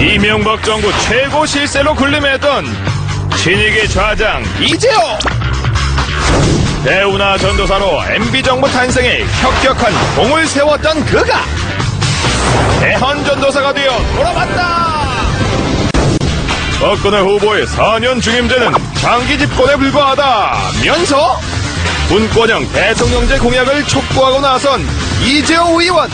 이명박 정부 최고 실세로 군림했던 신익의 좌장 이재호. 대우나 전도사로 MB정부 탄생에 혁혁한 공을 세웠던 그가 대헌전도사가 되어 돌아왔다. 박근혜 후보의 4년 중임제는 장기 집권에 불과하다면서 분권형 대통령제 공약을 촉구하고 나선 이재호 의원.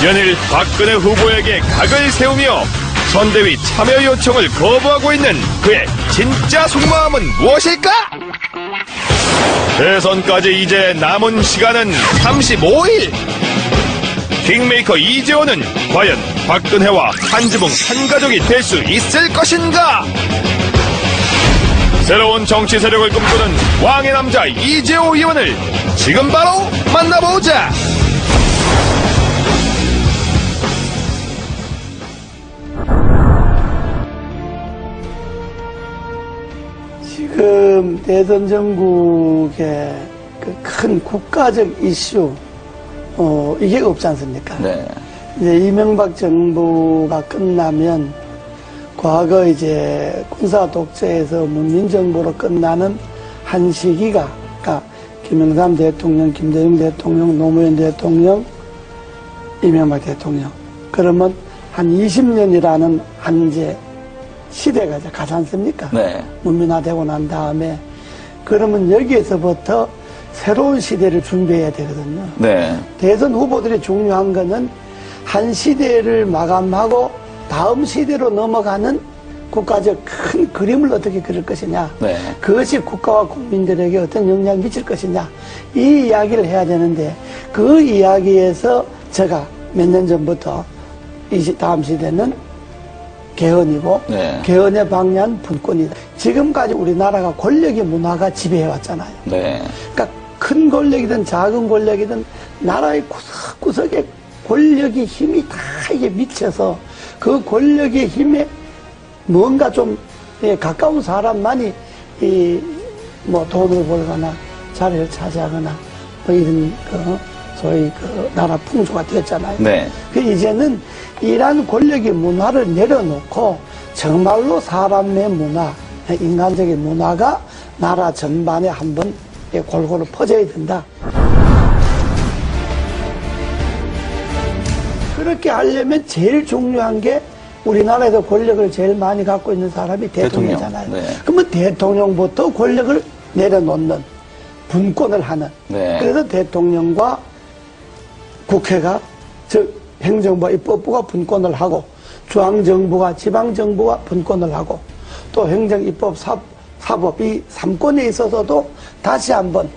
연일 박근혜 후보에게 각을 세우며 선대위 참여 요청을 거부하고 있는 그의 진짜 속마음은 무엇일까? 대선까지 이제 남은 시간은 35일. 킹메이커 이재호는 과연 박근혜와 한 지붕 한 가족이 될 수 있을 것인가? 새로운 정치 세력을 꿈꾸는 왕의 남자 이재호 의원을 지금 바로 만나보자. 지금 대선 전국의 그 큰 국가적 이슈, 이게 없지 않습니까? 네. 이제 이명박 정부가 끝나면 과거 이제 군사 독재에서 문민정부로 끝나는 한 시기가, 그러니까 김영삼 대통령, 김대중 대통령, 노무현 대통령, 이명박 대통령. 그러면 한 20년이라는 한 이제 시대가 이제 가지 않습니까? 네. 문민화되고 난 다음에 그러면 여기에서부터 새로운 시대를 준비해야 되거든요. 네. 대선 후보들이 중요한 거는 한 시대를 마감하고 다음 시대로 넘어가는 국가적 큰 그림을 어떻게 그릴 것이냐. 네. 그것이 국가와 국민들에게 어떤 영향을 미칠 것이냐. 이 이야기를 해야 되는데 그 이야기에서 제가 몇 년 전부터 다음 시대는 개헌이고 네. 개헌의 방향 분권이다. 지금까지 우리나라가 권력의 문화가 지배해왔잖아요. 네. 그러니까 큰 권력이든 작은 권력이든 나라의 구석구석에 권력의 힘이 다 이게 미쳐서 그 권력의 힘에 뭔가 좀 가까운 사람만이 뭐 돈을 벌거나 자리를 차지하거나 뭐 이런 소위 나라 풍조가 되었잖아요. 네. 이제는 이러한 권력의 문화를 내려놓고 정말로 사람의 문화, 인간적인 문화가 나라 전반에 한번 골고루 퍼져야 된다. 그렇게 하려면 제일 중요한 게 우리나라에서 권력을 제일 많이 갖고 있는 사람이 대통령이잖아요. 네. 그러면 대통령부터 권력을 내려놓는 분권을 하는. 네. 그래서 대통령과 국회가 즉 행정부와 입법부가 분권을 하고 중앙정부가 지방정부가 분권을 하고 또 행정, 입법, 사법 이 3권에 있어서도 다시 한번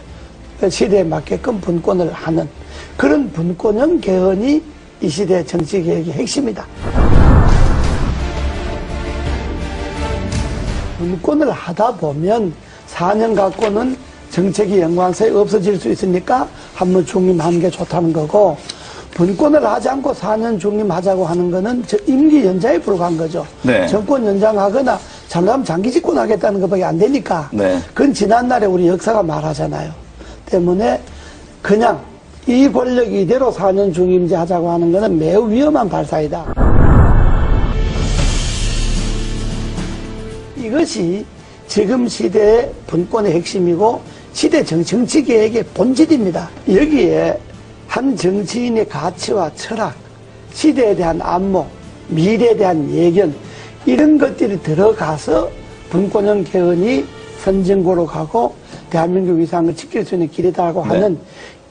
시대에 맞게끔 분권을 하는 그런 분권형 개헌이 이 시대의 정치개혁의 핵심이다. 분권을 하다 보면 4년 갖고는 정책이 연관성이 없어질 수 있으니까 한번 중임하는 게 좋다는 거고 분권을 하지 않고 4년 중임하자고 하는 거는 임기 연장에 불과한 거죠. 네. 정권 연장하거나 잘나면 장기 집권하겠다는 것밖에 안 되니까 네. 그건 지난날에 우리 역사가 말하잖아요. 때문에 그냥 이 권력 이대로 4년 중임제 하자고 하는 거는 매우 위험한 발상이다. 이것이 지금 시대의 분권의 핵심이고 시대 정치개혁의 본질입니다. 여기에 한 정치인의 가치와 철학, 시대에 대한 안목, 미래에 대한 예견 이런 것들이 들어가서 분권형 개헌이 선진국으로 가고 대한민국 위상을 지킬 수 있는 길이다라고 하는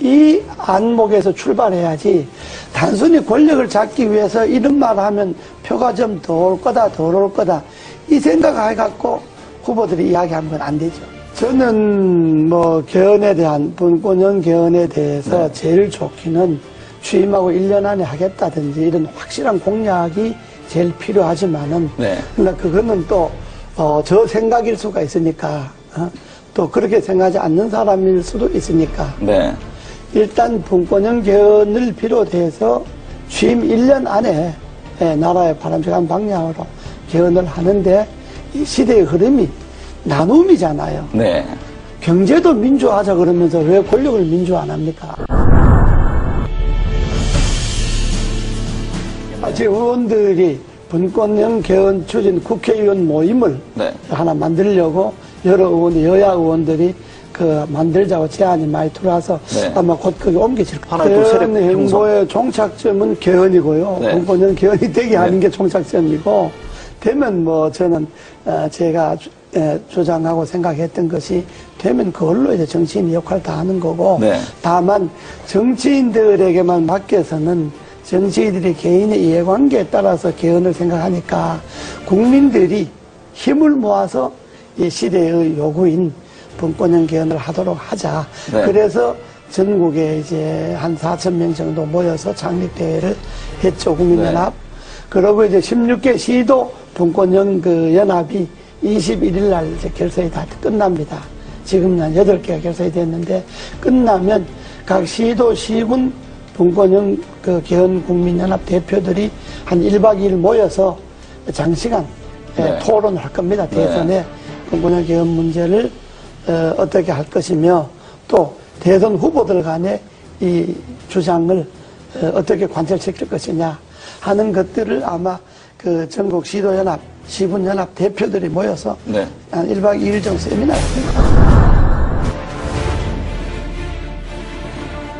이 안목에서 출발해야지 단순히 권력을 잡기 위해서 이런 말 하면 표가 좀 더 올 거다 덜 올 거다 이 생각을 해갖고 후보들이 이야기하는 건 안 되죠. 저는 뭐 개헌에 대한 분권형 개헌에 대해서 제일 좋기는 취임하고 1년 안에 하겠다든지 이런 확실한 공약이 제일 필요하지만은 그러니까 그거는 또 저 생각일 수가 있으니까 또 그렇게 생각하지 않는 사람일 수도 있으니까 일단 분권형 개헌을 비롯해서 취임 1년 안에 나라의 바람직한 방향으로 개헌을 하는데 이 시대의 흐름이 나눔이잖아요. 경제도 민주화하자 그러면서 왜 권력을 민주화 안 합니까? 제 의원들이 분권형 개헌 추진 국회의원 모임을 네. 하나 만들려고 여러 의원, 여야 의원들이 만들자고 제안이 많이 들어와서 네. 아마 곧 거기 옮겨질 거예요. 하나의 또 세력 개헌 행보의 종착점은 개헌이고요. 네. 분권형 개헌이 되게 하는 네. 게 종착점이고, 되면 저는 제가 주장하고 생각했던 것이 되면 그걸로 이제 정치인이 역할을 다 하는 거고, 네. 다만 정치인들에게만 맡겨서는 정치인들이 개인의 이해관계에 따라서 개헌을 생각하니까 국민들이 힘을 모아서 이 시대의 요구인 분권형 개헌을 하도록 하자. 네. 그래서 전국에 이제 한 4,000명 정도 모여서 창립대회를 했죠, 국민연합. 네. 그러고 이제 16개 시도 분권형 연합이 21일 날 이제 결성이 다 끝납니다. 지금 한 8개가 결성이 됐는데, 끝나면 각 시도, 시군 분권형 개헌 국민연합 대표들이 한 1박 2일 모여서 장시간 네. 토론을 할 겁니다. 대선에 분권형 개헌 문제를 어떻게 할 것이며, 또 대선 후보들 간의 이 주장을 어떻게 관철시킬 것이냐 하는 것들을 아마 전국 시도연합, 시군연합 대표들이 모여서 네. 한 1박 2일 정도 세미나를 합니다.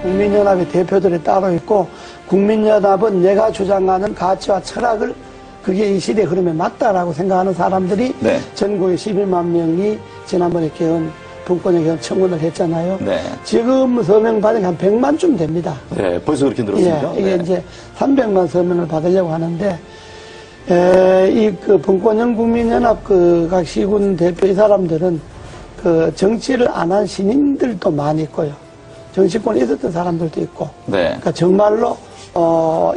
국민연합의 대표들이 따로 있고, 국민연합은 내가 주장하는 가치와 철학을 그게 이 시대 흐름에 맞다라고 생각하는 사람들이 네. 전국에 11만 명이 지난번에 분권형 개헌 청원을 했잖아요. 네. 지금 서명 받은 게 한 100만쯤 됩니다. 네, 벌써 그렇게 늘었습니다. 예, 이게 네. 이제 300만 서명을 받으려고 하는데, 분권형 국민연합 각 시군 대표 이 사람들은 정치를 안 한 신인들도 많이 있고요. 정치권에 있었던 사람들도 있고. 네. 그러니까 정말로,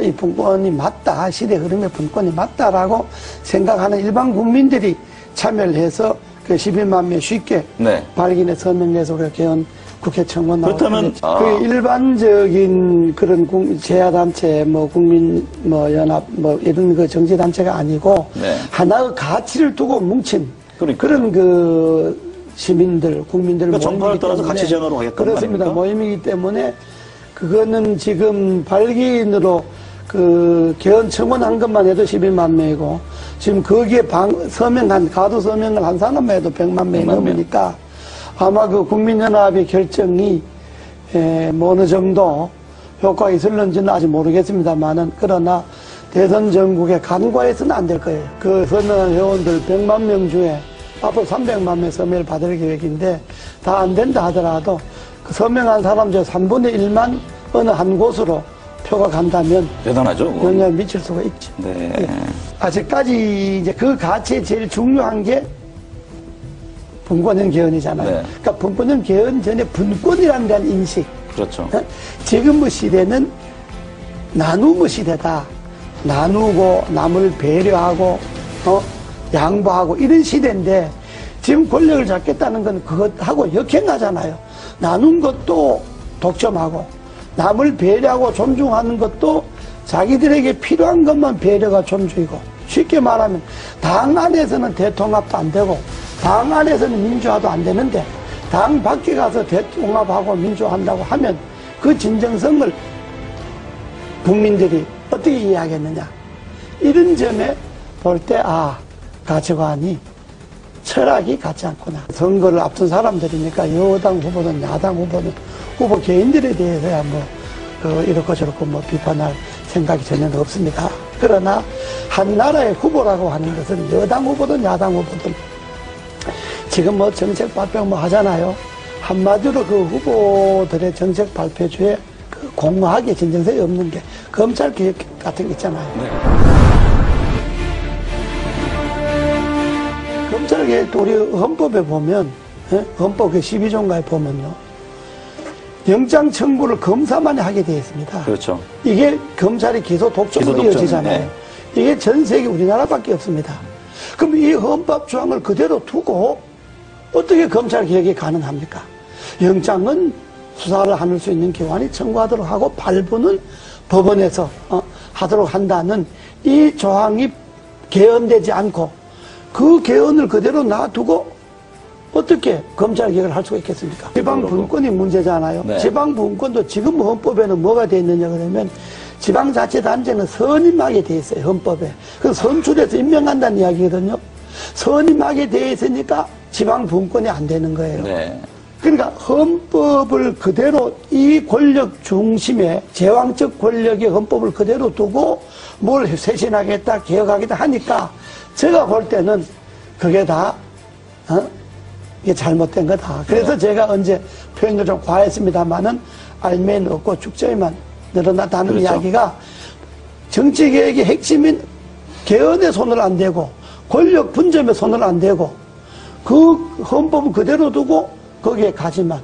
이 분권이 맞다. 시대 흐름의 분권이 맞다라고 생각하는 일반 국민들이 참여를 해서 11만 명 쉽게 네. 발견해 서명해서 개헌 국회 청원 나오고. 그렇다면, 그 일반적인 그런 제야단체, 연합, 이런 정치단체가 아니고, 네. 하나의 가치를 두고 뭉친 그러니까요. 그런 시민들, 국민들 그러니까 정파를 모임이기 떠나서 때문에 가치 제안으로 하겠다는 그렇습니다. 거 아닙니까? 모임이기 때문에 그거는 지금 발기인으로 개헌 청원한 것만 해도 11만 명이고, 지금 거기에 가두 서명을 한 사람만 해도 100만 명이 100만 명. 넘으니까 아마 국민연합의 결정이 어느 정도 효과가 있을는지는 아직 모르겠습니다만은, 그러나 대선 전국에 간과해서는 안 될 거예요. 서명한 회원들 100만 명 중에 앞으로 300만 명 서명을 받을 계획인데, 다 안 된다 하더라도 서명한 사람 중 3분의 1만 어느 한 곳으로 표가 간다면 대단하죠. 그건. 영향을 미칠 수가 있죠. 네. 예. 아직까지 이제 그 가치에 제일 중요한 게 분권형 개헌이잖아요. 네. 그러니까 분권형 개헌 전에 분권이라는 데한 인식. 그렇죠. 지금의 시대는 나눔의 시대다. 나누고 남을 배려하고 양보하고 이런 시대인데, 지금 권력을 잡겠다는 건 그것하고 역행하잖아요. 나눈 것도 독점하고 남을 배려하고 존중하는 것도 자기들에게 필요한 것만 배려가 존중이고, 쉽게 말하면 당 안에서는 대통합도 안 되고 당 안에서는 민주화도 안 되는데, 당 밖에 가서 대통합하고 민주화한다고 하면 그 진정성을 국민들이 어떻게 이해하겠느냐. 이런 점에 볼 때 가치관이, 철학이 같지 않구나. 선거를 앞둔 사람들이니까 여당 후보든 야당 후보든 후보 개인들에 대해서야 이렇고 저렇고 비판할 생각이 전혀 없습니다. 그러나 한 나라의 후보라고 하는 것은 여당 후보든 야당 후보든 지금 정책 발표 하잖아요. 한마디로 그 후보들의 정책 발표주에 공허하게 진정성이 없는 게 검찰 개혁 같은 게 있잖아요. 네. 검찰 개혁, 우리 헌법에 보면, 헌법 12조인가에 보면요, 영장 청구를 검사만이 하게 되어 있습니다. 그렇죠. 이게 검찰이 기소 독점으로 이어지잖아요. 네. 이게 전 세계 우리나라밖에 없습니다. 그럼 이 헌법 조항을 그대로 두고 어떻게 검찰 개혁이 가능합니까? 영장은 수사를 할 수 있는 기관이 청구하도록 하고 발부는 법원에서 하도록 한다는 이 조항이 개헌되지 않고 그 개헌을 그대로 놔두고 어떻게 검찰 개혁을 할 수가 있겠습니까? 지방분권이 문제잖아요. 네. 지방분권도 지금 헌법에는 뭐가 되어 있느냐 그러면 지방자치단체는 선임하게 돼 있어요, 헌법에. 그 선출해서 임명한다는 이야기거든요. 선임하게 돼 있으니까 지방 분권이 안 되는 거예요. 네. 그러니까 헌법을 그대로 이 권력 중심에 제왕적 권력의 헌법을 그대로 두고 뭘 쇄신하겠다, 개혁하겠다 하니까 제가 볼 때는 그게 다 이게 잘못된 거다. 그래서 제가 언제 표현을 좀 과했습니다만은 알면 없고 축제에만 늘어났다는 그렇죠. 이야기가 정치개혁의 핵심인 개헌에 손을 안 대고 권력 분점에 손을 안 대고 그 헌법을 그대로 두고 거기에 가지만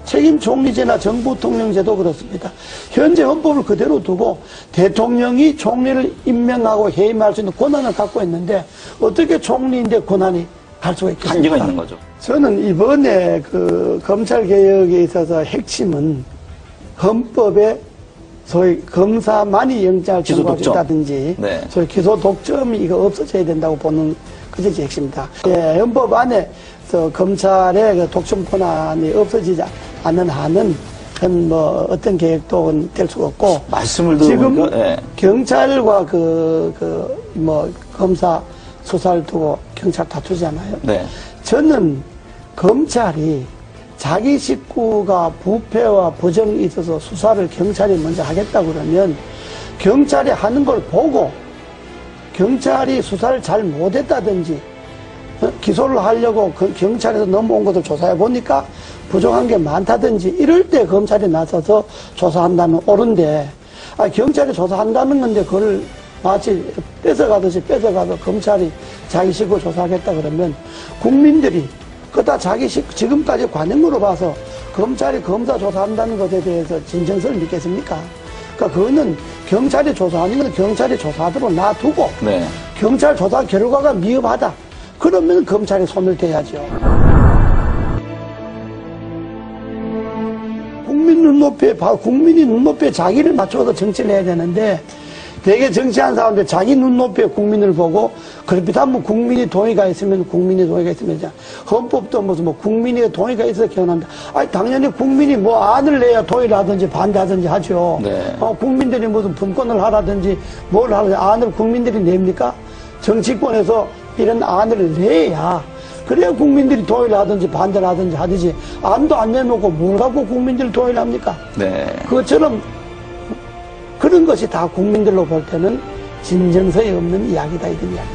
책임 총리제나 정부 통령제도 그렇습니다. 현재 헌법을 그대로 두고 대통령이 총리를 임명하고 해임할 수 있는 권한을 갖고 있는데 어떻게 총리인데 권한이 갈 수가 있겠습니까? 한계가 있는 거죠. 저는 이번에 그 검찰 개혁에 있어서 핵심은 헌법에 소위 검사만이 영장을 기소 청구할 수 독점. 있다든지 네. 소위 기소 독점이 이거 없어져야 된다고 보는 그것이 핵심이다. 예, 헌법 안에서 검찰의 그 독점 권한이 없어지지 않는 한은 그건 뭐 어떤 계획도 될 수가 없고 말씀을 지금 들어보니까 예. 경찰과 뭐 검사 수사를 두고 경찰 다투잖아요. 네. 저는 검찰이 자기 식구가 부패와 부정이 있어서 수사를 경찰이 먼저 하겠다 그러면 경찰이 하는 걸 보고 경찰이 수사를 잘 못했다든지 기소를 하려고 경찰에서 넘어온 것을 조사해 보니까 부정한 게 많다든지 이럴 때 검찰이 나서서 조사한다면 옳은데 경찰이 조사한다는 건데 그걸 마치 뺏어가듯이 뺏어가서 검찰이 자기 식구 조사하겠다 그러면 국민들이 그다 자기 식구 지금까지 관행으로 봐서 검찰이 검사 조사한다는 것에 대해서 진정성을 믿겠습니까? 그러니까 그거는 경찰이 조사하는 건 경찰이 조사하도록 놔두고 네. 경찰 조사 결과가 미흡하다. 그러면 검찰이 손을 대야죠. 국민이 눈높이에 자기를 맞춰서 정치를 해야 되는데 되게 정치한 사람들 자기 눈높이에 국민을 보고 그렇다면 국민이 동의가 있으면 헌법도 무슨 뭐 국민의 동의가 있어서 개헌한다. 아니 당연히 국민이 뭐 안을 내야 동의를 하든지 반대하든지 하죠. 네. 국민들이 무슨 분권을 하라든지 뭘 하든지 안을 국민들이 냅니까? 정치권에서 이런 안을 내야 그래야 국민들이 동의를 하든지 반대를 하든지 하듯이 안도 안 내놓고 뭘 갖고 국민들이 동의를 합니까? 네. 그것처럼 그런 것이 다 국민들로 볼 때는 진정성이 없는 이야기다 이런 이야기.